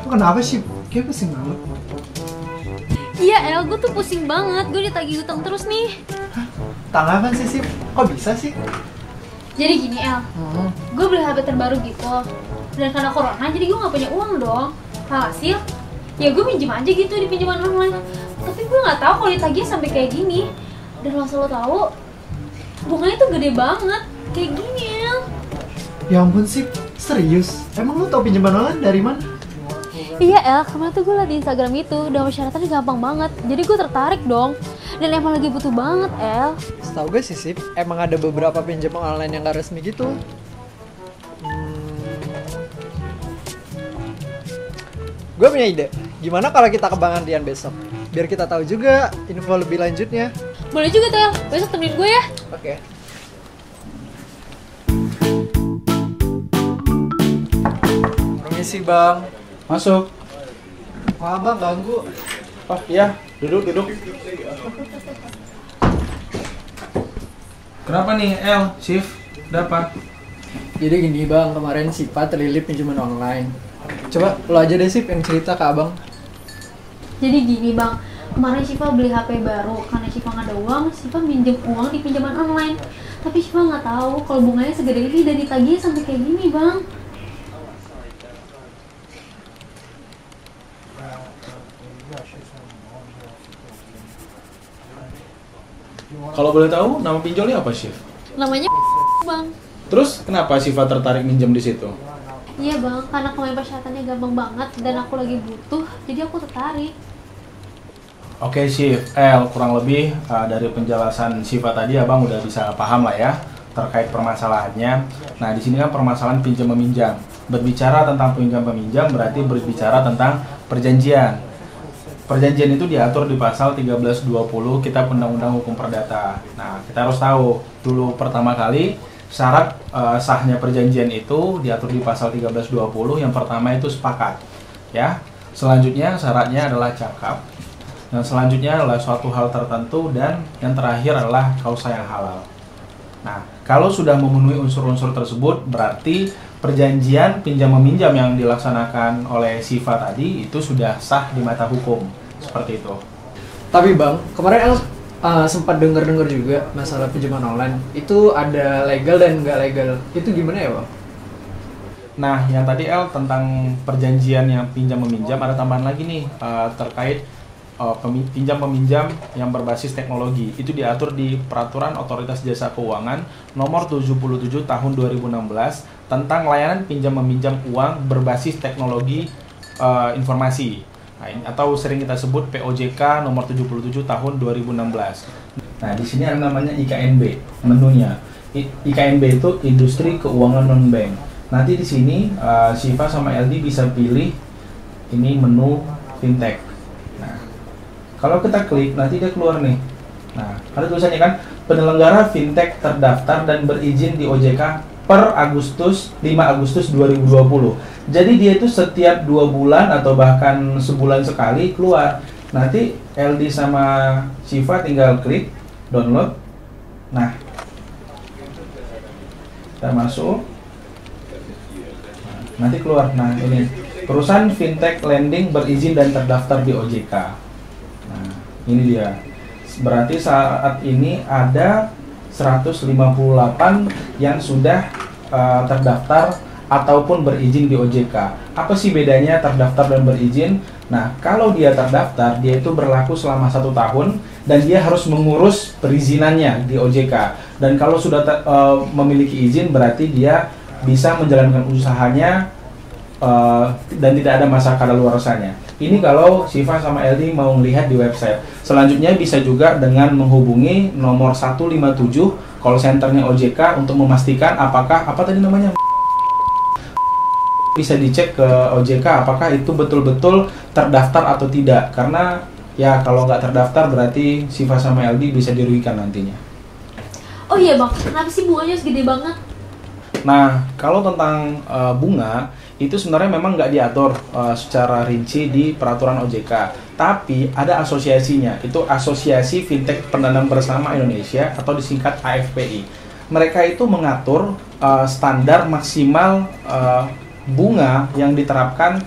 Lo kenapa sih? Kayak pusing banget. Iya El, gue tuh pusing banget, gue ditagih utang terus nih. Tanggapan sih Sip, kok bisa sih? Jadi gini El, gue beli HP terbaru gitu. Dan karena corona jadi gue gak punya uang dong. Hasil, ya gue minjem aja gitu di pinjaman online. Tapi gue gak tahu kalau ditagih sampai kayak gini. Dan lo tahu, bunganya tuh gede banget, kayak gini El. Ya ampun Sip, serius? Emang lo tau pinjaman online dari mana? Iya El, kemarin tuh gue liat di Instagram itu, dan persyaratannya gampang banget. Jadi gue tertarik dong. Dan emang lagi butuh banget El. Setahu gue sih Sip, emang ada beberapa pinjaman online yang gak resmi gitu. Gue punya ide, gimana kalau kita ke Bang Andrian besok? Biar kita tahu juga info lebih lanjutnya. Boleh juga tuh El, besok temenin gue ya. Oke. Permisi Bang. Masuk. Wah Bang, ganggu. Oh iya, duduk. Kenapa nih, El? Shift? Ada apa? Jadi gini Bang, kemarin Sipa terlilit pinjaman online. Coba lo aja deh Sip yang cerita ke Abang. Jadi gini Bang, kemarin Syifa beli HP baru. Karena Syifa nggak ada uang, Syifa minjem uang di pinjaman online. Tapi Syifa nggak tahu kalau bunganya segede ini dan ditagih sampai kayak gini Bang. Kalau boleh tahu, nama pinjolnya apa, Shift? Namanya Bang. Terus kenapa Shiva tertarik minjem di situ? Iya Bang, karena kemarin persyaratannya gampang banget dan aku lagi butuh, jadi aku tertarik. Oke, Shift. Kurang lebih dari penjelasan Shiva tadi Abang udah bisa paham lah ya terkait permasalahannya. Nah, di sini kan permasalahan pinjam meminjam. Berbicara tentang pinjam meminjam berarti berbicara tentang perjanjian. Perjanjian itu diatur di pasal 1320 Kitab Undang-Undang Hukum Perdata. Nah, kita harus tahu dulu pertama kali syarat sahnya perjanjian itu diatur di pasal 1320. Yang pertama itu sepakat, ya. Selanjutnya syaratnya adalah cakap. Dan selanjutnya adalah suatu hal tertentu, dan yang terakhir adalah kausa yang halal. Nah, kalau sudah memenuhi unsur-unsur tersebut, berarti perjanjian pinjam meminjam yang dilaksanakan oleh Shiva tadi itu sudah sah di mata hukum, seperti itu. Tapi Bang, kemarin El sempat dengar-dengar juga masalah pinjaman online. Itu ada legal dan nggak legal. Itu gimana ya Bang? Nah, yang tadi El tentang perjanjian yang pinjam meminjam, ada tambahan lagi nih terkait pinjam meminjam yang berbasis teknologi. Itu diatur di Peraturan Otoritas Jasa Keuangan Nomor 77 Tahun 2016 tentang layanan pinjam meminjam uang berbasis teknologi informasi. Nah, atau sering kita sebut POJK Nomor 77 Tahun 2016. Nah, di sini ada namanya IKNB menunya. IKNB itu Industri Keuangan Non Bank. Nanti di sini Shiva sama LD bisa pilih ini menu fintech. Kalau kita klik, nanti dia keluar nih. Nah, ada tulisannya kan, penyelenggara fintech terdaftar dan berizin di OJK per 5 Agustus 2020. Jadi dia itu setiap 2 bulan atau bahkan sebulan sekali keluar. Nanti LD sama Shiva tinggal klik, download. Nah, kita masuk. Nanti keluar, nah ini, perusahaan fintech lending berizin dan terdaftar di OJK. Ini dia. Berarti saat ini ada 158 yang sudah terdaftar ataupun berizin di OJK. Apa sih bedanya terdaftar dan berizin? Nah, kalau dia terdaftar, dia itu berlaku selama 1 tahun dan dia harus mengurus perizinannya di OJK. Dan kalau sudah memiliki izin, berarti dia bisa menjalankan usahanya dan tidak ada masa kadaluarsanya. Ini kalau Shiva sama LD mau melihat di website. Selanjutnya bisa juga dengan menghubungi nomor 157 call centernya OJK untuk memastikan apakah apa tadi namanya, bisa dicek ke OJK apakah itu betul-betul terdaftar atau tidak. Karena ya kalau nggak terdaftar berarti Shiva sama LD bisa dirugikan nantinya. Oh iya Bang, kenapa sih bunganya segede banget? Nah, kalau tentang bunga itu sebenarnya memang nggak diatur secara rinci di peraturan OJK, tapi ada asosiasinya, itu Asosiasi Fintech Pendanaan Bersama Indonesia atau disingkat AFPI. Mereka itu mengatur standar maksimal bunga yang diterapkan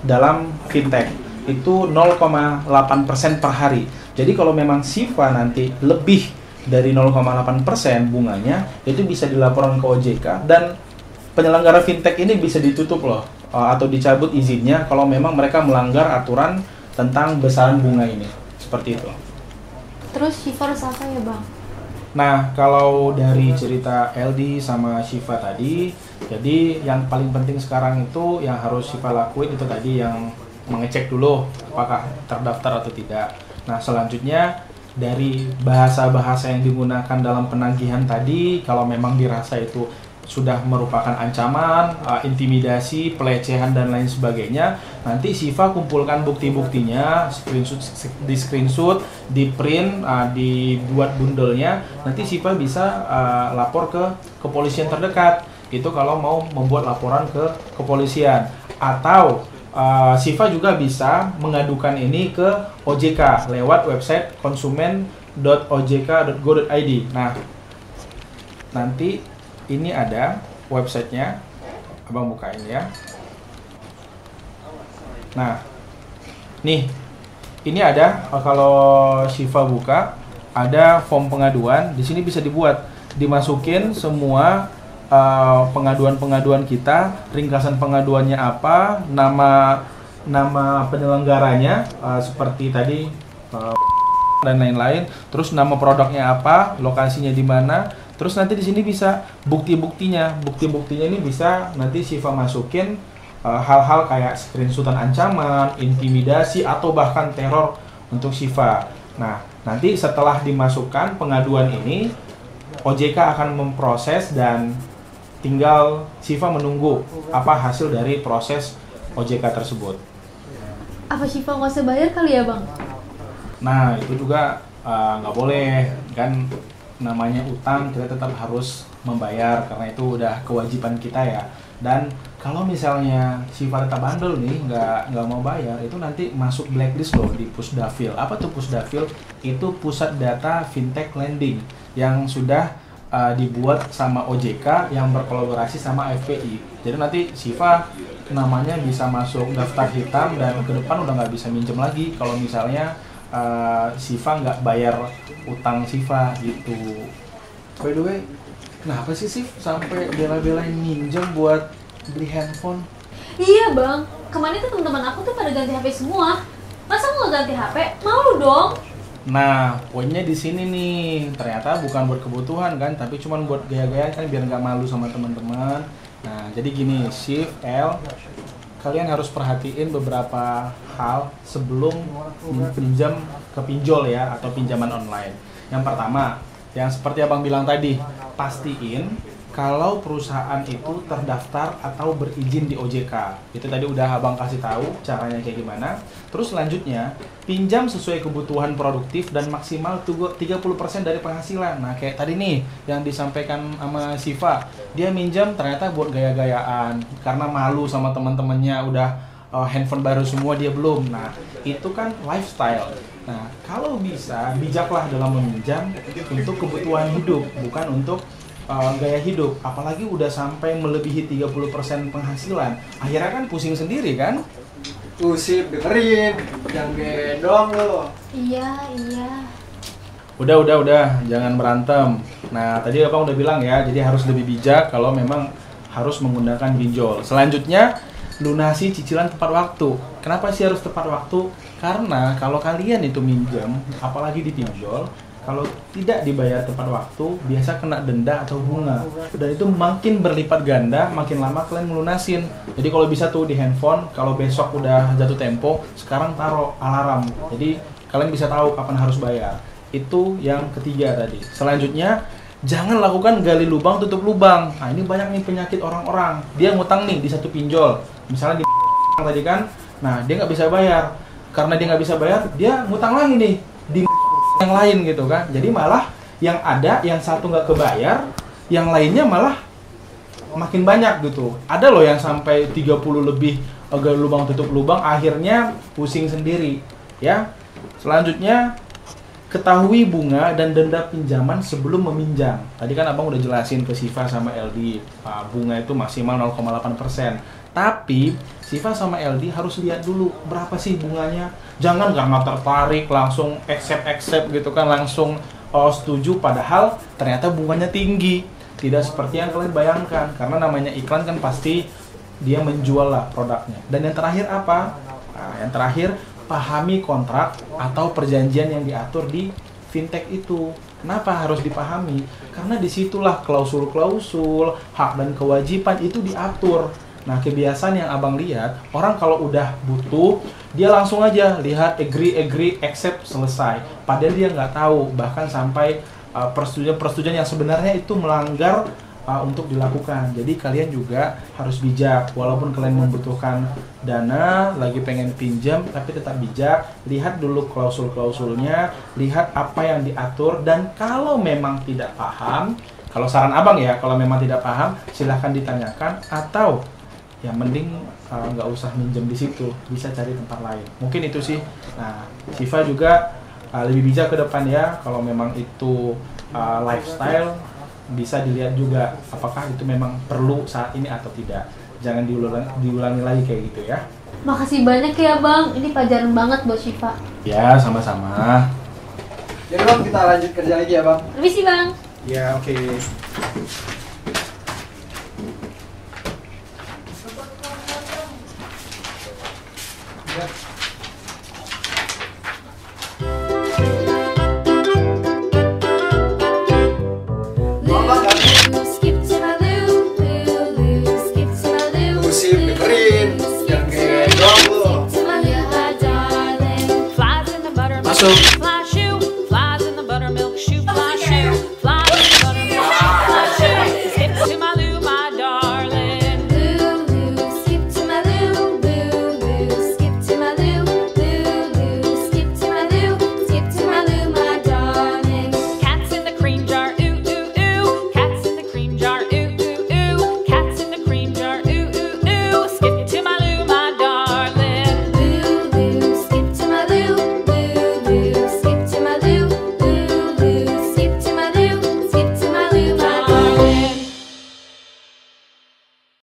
dalam fintech itu 0,8% per hari. Jadi kalau memang Siva nanti lebih dari 0,8% bunganya, itu bisa dilaporkan ke OJK dan penyelenggara fintech ini bisa ditutup loh atau dicabut izinnya kalau memang mereka melanggar aturan tentang besaran bunga ini. Seperti itu. Terus Shiva harus apa ya bang? Nah, kalau dari cerita LD sama Shiva tadi, jadi yang paling penting sekarang itu yang harus Shiva lakuin itu tadi yang mengecek dulu apakah terdaftar atau tidak. Nah, selanjutnya dari bahasa-bahasa yang digunakan dalam penagihan tadi, kalau memang dirasa itu sudah merupakan ancaman, intimidasi, pelecehan dan lain sebagainya, nanti Shiva kumpulkan bukti-buktinya, screenshot, di print, dibuat bundelnya, nanti Shiva bisa lapor ke kepolisian terdekat. Itu kalau mau membuat laporan ke kepolisian. Atau Shiva juga bisa mengadukan ini ke OJK lewat website konsumen.ojk.go.id. Nah, nanti ini ada websitenya, abang bukain ya. Nah, nih, ini ada kalau Shiva buka, ada form pengaduan. Di sini bisa dimasukin semua pengaduan-pengaduan kita, ringkasan pengaduannya apa, nama penyelenggaranya seperti tadi dan lain-lain, terus nama produknya apa, lokasinya di mana. Terus nanti di sini bisa bukti-buktinya ini bisa nanti Shiva masukin hal-hal kayak screenshotan ancaman, intimidasi atau bahkan teror untuk Shiva. Nah, nanti setelah dimasukkan pengaduan ini, OJK akan memproses dan tinggal Shiva menunggu apa hasil dari proses OJK tersebut. Apa Shiva nggak usah bayar kali ya bang? Nah, itu juga nggak boleh kan. Namanya utang, kita tetap harus membayar karena itu udah kewajiban kita ya. Dan kalau misalnya Shiva tetap bandel nih, nggak mau bayar, itu nanti masuk blacklist loh di Pusdafil. Apa tuh Pusdafil? Itu pusat data fintech lending yang sudah dibuat sama OJK yang berkolaborasi sama FPI. Jadi nanti Shiva namanya bisa masuk daftar hitam dan ke depan udah nggak bisa minjem lagi kalau misalnya Shiva nggak bayar utang Shiva gitu. By the way, kenapa sih sampai bela-belain minjem buat beli handphone? Iya bang, kemarin tuh teman-teman aku tuh pada ganti HP semua. Masa mau ganti HP? Malu dong. Nah, poinnya di sini nih, ternyata bukan buat kebutuhan kan, tapi cuma buat gaya-gaya kan biar nggak malu sama teman-teman. Nah, jadi gini, Shift L, kalian harus perhatiin beberapa hal sebelum pinjam ke pinjol ya atau pinjaman online. Yang pertama, yang seperti abang bilang tadi, pastiin kalau perusahaan itu terdaftar atau berizin di OJK. Itu tadi udah abang kasih tahu caranya kayak gimana. Terus selanjutnya, pinjam sesuai kebutuhan produktif dan maksimal 30% dari penghasilan. Nah, kayak tadi nih yang disampaikan sama Shiva, dia minjam ternyata buat gaya-gayaan karena malu sama teman-temannya udah handphone baru semua dia belum. Nah, itu kan lifestyle. Nah, kalau bisa bijaklah dalam meminjam untuk kebutuhan hidup, bukan untuk gaya hidup. Apalagi udah sampai melebihi 30% penghasilan. Akhirnya kan pusing sendiri kan? Sip, dengerin, jangan gedong lo. Iya. Udah, jangan berantem. Nah, tadi abang udah bilang ya, jadi harus lebih bijak kalau memang harus menggunakan pinjol. Selanjutnya, lunasi cicilan tepat waktu. Kenapa sih harus tepat waktu? Karena kalau kalian itu minjam, apalagi di pinjol, kalau tidak dibayar tepat waktu, biasa kena denda atau bunga. Dan itu makin berlipat ganda, makin lama kalian melunasin. Jadi kalau bisa tuh di handphone, kalau besok udah jatuh tempo, sekarang taruh alarm. Jadi kalian bisa tahu kapan harus bayar. Itu yang ketiga tadi. Selanjutnya, jangan lakukan gali lubang tutup lubang. Nah, ini banyak nih penyakit orang-orang. Dia ngutang nih di satu pinjol. Misalnya di tadi kan, nah dia nggak bisa bayar. Karena dia nggak bisa bayar, dia ngutang lagi nih di yang lain gitu kan. Jadi malah yang ada, yang satu nggak kebayar, yang lainnya malah makin banyak gitu. Ada loh yang sampai 30 lebih gali lubang tutup lubang, akhirnya pusing sendiri ya. Selanjutnya, ketahui bunga dan denda pinjaman sebelum meminjam. Tadi kan abang udah jelasin ke Shiva sama LD, bunga itu maksimal 0,8%. Tapi Siva sama LD harus lihat dulu berapa sih bunganya. Jangan karena tertarik langsung accept gitu kan, langsung setuju padahal ternyata bunganya tinggi. Tidak seperti yang kalian bayangkan, karena namanya iklan kan pasti dia menjual lah produknya. Dan yang terakhir apa? Nah, yang terakhir, pahami kontrak atau perjanjian yang diatur di fintech itu. Kenapa harus dipahami? Karena disitulah klausul-klausul, hak dan kewajiban itu diatur. Nah, kebiasaan yang abang lihat, orang kalau udah butuh, dia langsung aja lihat agree, accept, selesai. Padahal dia nggak tahu, bahkan sampai persetujuan yang sebenarnya itu melanggar untuk dilakukan. Jadi kalian juga harus bijak, walaupun kalian membutuhkan dana, lagi pengen pinjam, tapi tetap bijak. Lihat dulu klausul-klausulnya, lihat apa yang diatur, dan kalau memang tidak paham, kalau saran abang ya, kalau memang tidak paham, silahkan ditanyakan, atau ya mending nggak usah minjem di situ, bisa cari tempat lain. Mungkin itu sih. Nah, Siva juga lebih bijak ke depan ya, kalau memang itu lifestyle, bisa dilihat juga apakah itu memang perlu saat ini atau tidak. Jangan diulangi lagi kayak gitu ya. Makasih banyak ya Bang, ini pelajaran banget buat Syifa. Ya, sama-sama. Ya Bang, kita lanjut kerja lagi ya Bang. Permisi Bang. Ya, oke.